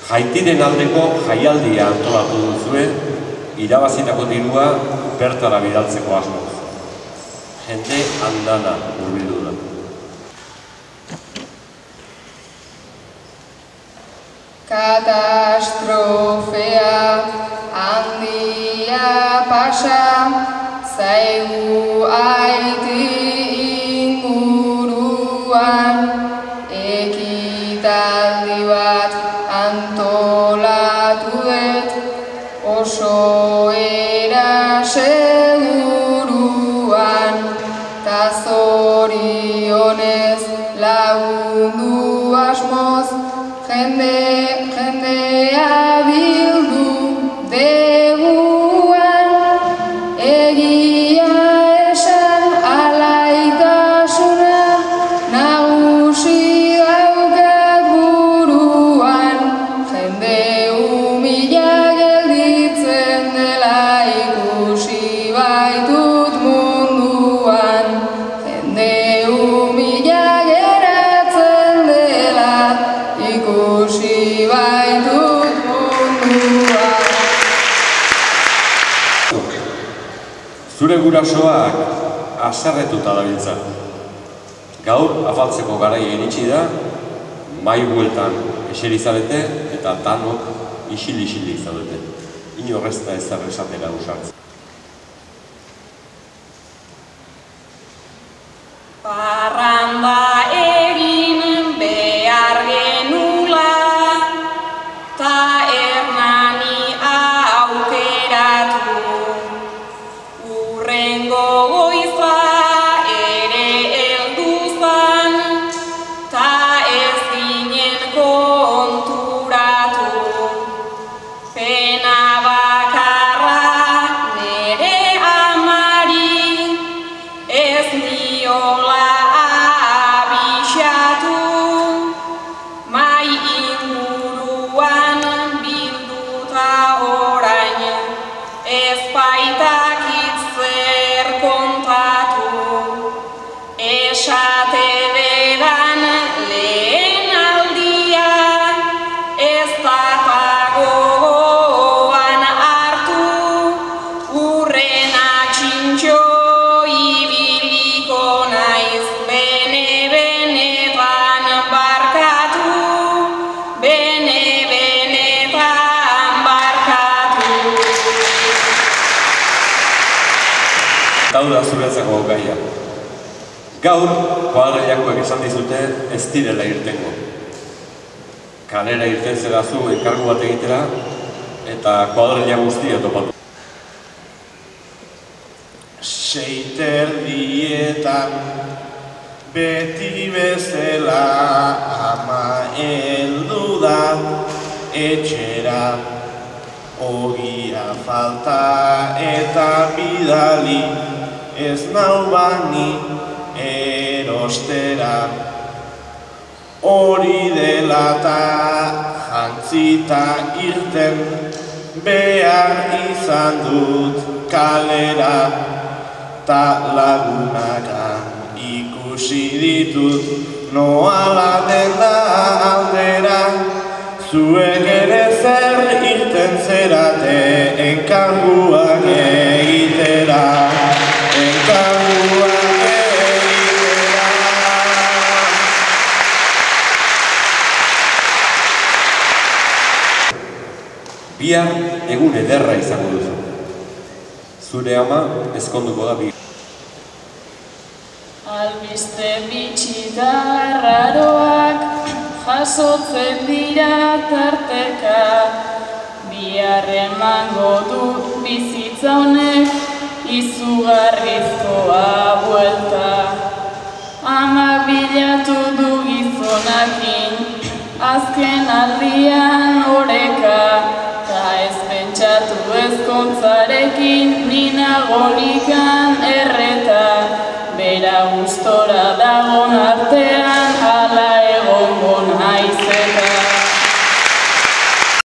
Jaitiren aldeko jaialdia antolatu duzue, irabazitako dirua bertara bidaltzeko asmoz. Jende andana hurbildu da. Katastrofea handia pasa, zaigu Haiti inguruan, ekitaldi bat antolatu dut, oso era seguruan, ta zorionez lagundu asmoz, jendea bildu deguan, egia esan alaitasuna nagusi daukat buruan, jende humila gelditzen dela ikusi baitut munduan, jende humila geratzen dela ikusi baitut munduan. Zure gurasoak haserretuta dabiltza. Gaur afaltzeko garaia iritsi da, mai bueltan eseri zarete eta danok isil-isilik zaudete. Inor ez da ezer esatera usartzen. Parranda egin behar genula, ta Hernani aukeratu. Urrengo goiza ere heldu zan, ta ez ginen konturatu. Pena bakarra nere amari, ez niola abixatu, mai inguruan bilduta orain, ez baitakit zer kontatu. Esate dedan lehen aldia, ez gogoan hartu, urrena txintxo ibiliko naiz, bene-benetan barkatu, bene-benetan barkatu. Hau da zuretzako gaia. Gaur, kuadrilakoek esan dizute ez direla irtengo. Kalera irten zera zu enkargu bat egitera eta kuadrila guztia topatu. Seiterdietan beti bezala ama heldu da etxera, ogia falta eta bidali ez nau bani erostera. Hori dela ta jantzita irten behar izan dut kalera, ta lagunakan ikusi ditut noala dena aldera. Zuek ere zer irten zerate enkarguak egitera, enkarguak egitera. Bihar egun ederra izango duzu. Zure ama ezkonduko da bi. Albiste bitxi da raroak jasotzen dira tarteka, bihar emango du bizitza honek izugarrizkoa buelta. Amak bilatu du gizonakin azken aldian oreka, ta ez pentsatu ezkontzarekin nina golikan erreta, bera gustora dago